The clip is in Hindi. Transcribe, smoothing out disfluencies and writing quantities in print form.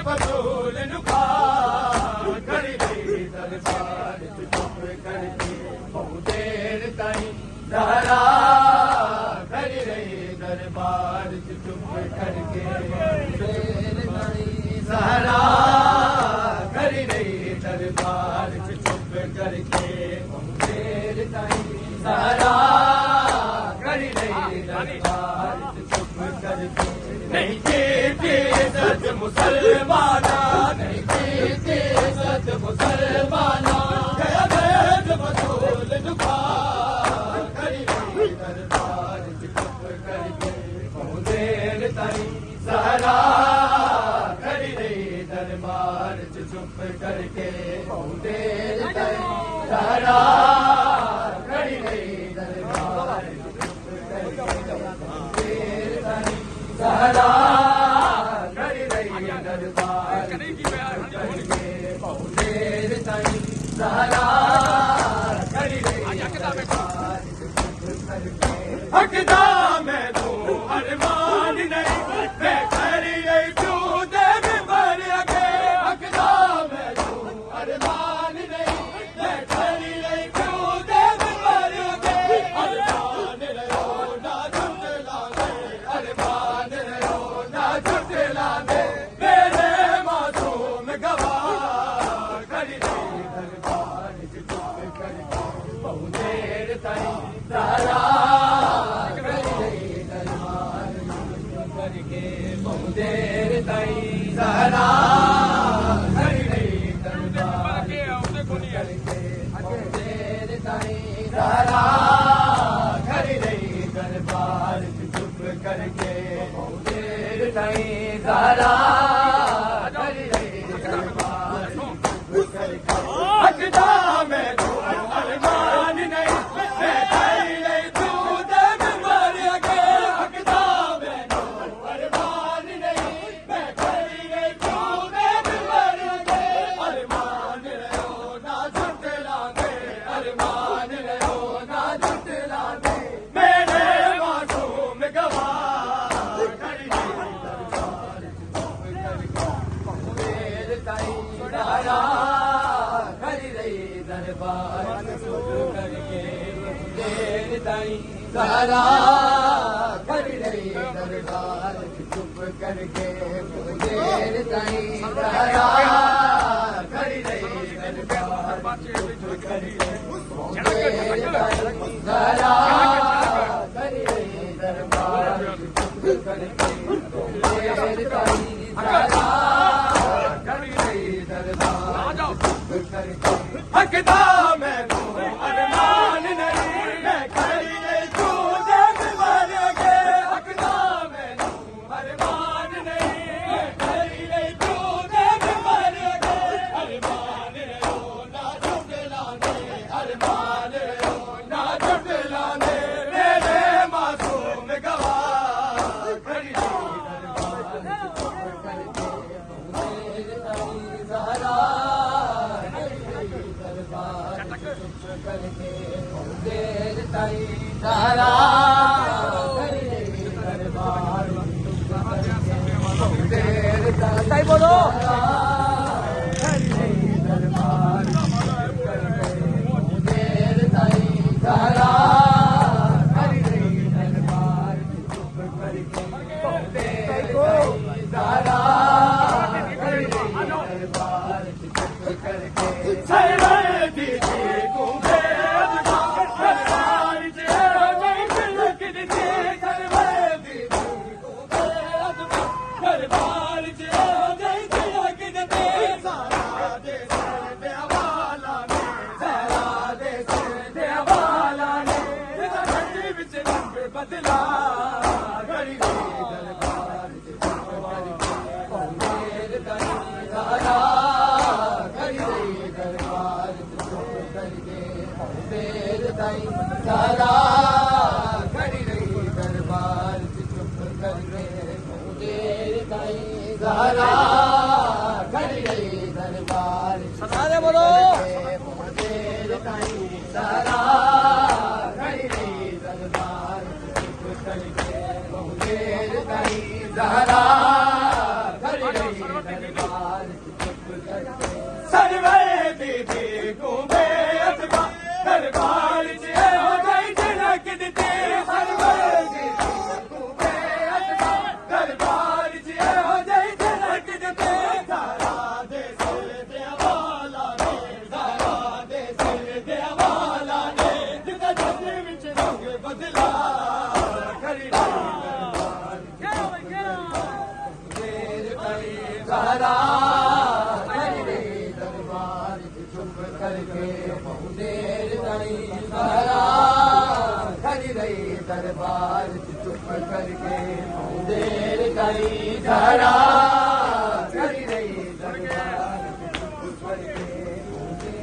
बतूल नुखा खड़ी रही दरबार चुप करके बहुत देर ताईं ज़हरा खड़ी रही दरबार चुप करके देर ताईं ज़हरा खड़ी रही दरबार चुप करके बहुत देर ताईं ज़हरा खड़ी रही दरबार चुप करके नहीं जीती सच मुसलमाना नहीं जीती सच मुसलमाना गया बैठ बतूल नुखा खड़ी रही दरबार चुप करके बहुत देर ताईं ज़हरा खड़ी रही दरबार चुप करके बहुत देर ताईं ज़हरा खड़ी रही दरबार चुप करके बहुत देर ताईं ज़हरा खड़ी रही दरबार करके बहुत देर ताईं ज़हरा खड़ी रही दरबार करके हकदा मैं तू अरमान नहीं मैं खड़ी रही तू देव मर के हकदा मैं तू अरमान नहीं मैं खड़ी रही तू देव मर के अरमान रहो ना झुटला दे अरमान रहो ना झुटला दे मेरे मासूम गवाह खड़ी रही दरबार चुप करके बहुत देर ताईं ज़हरा खड़ी रही दरबार चुप करके बहुत देर ताईं ज़हरा खड़ी रही दरबार चुप करके बहुत देर ताईं ज़हरा खड़ी रही दरबार चुप करके बहुत देर ताईं ज़हरा खड़ी रही दरबार चुप करके हकदा मैं तू अरमान नहीं मैं खड़ी रही तू देव मर के हकदा मैं तू अरमान नहीं मैं खड़ी रही तू देव मर के अरमान रहो ना झुटला दे अरमान रहो ना झुटला दे मेरे मासूम गवाह खड़ी रही दरबार चुप करके बहुत देर ताईं ज़हरा खड़ी रही दरबार चुप करके देर ताईं ज़हरा खड़ी रही दरबार चुप करके देर ताईं ज़हरा खड़ी रही दरबार चुप करके देर ताईं ज़हरा खड़ी रही दरबार चुप करके देर ताईं ज़हरा खड़ी रही दरबार चुप करके हकदा मैं तू अरमान नहीं मैं खड़ी रही तू देव मर के हकदा मैं तू अरमान नहीं मैं खड़ी रही तू देव मर के अरमान रहो ना झुटला दे अरमान रहो ना झुटला दे मेरे मासूम गवाह खड़ी रही दरबार चुप करके बहुत देर ताईं ज़हरा दरबार चुप करके बहुत देर ताईं ज़हरा खड़ी रही दरबार चुप करके बहुत देर ताईं बोलो खड़ी रही दरबार चुप करके बहुत देर ताईं ज़हरा खड़ी रही दरबार चुप करके बहुत देर ताईं ज़हरा खड़ी रही दरबार चुप करके सरवर दी कुंभे दरबार से नहीं तिलक दी सरवर दी कुंभे दरबार से नहीं तिलक दी सारा देश दे हवाला ने सारा देश दे हवाला ने धरती विच रंग बदला खड़ी रही दरबार चुप करके बहुत देर ताईं ज़हरा खड़ी रही दरबार चुप करके बहुत देर ताईं ज़हरा खड़ी रही दरबार चुप करके बहुत देर ताईं ज़हरा खड़ी रही दरबार सारे बोलो बहुत देर ताईं ज़हरा खड़ी रही दरबार चुप करके बहुत देर ताईं ज़हरा खड़ी रही दरबार दी घूमे अथवा दरबार च हो गई झलक दी हर वर्दी घूमे अथवा दरबार च हो गई झलक दी सारा दे सिर दे वाला ने सारा दे सिर दे वाला ने जिदा जन्म विच रंग बदला खरी सारा दरबार चुप करके बहुत देर ताईं सारा खड़ी रही दरबार चुप करके बहुत देर ताईं सारा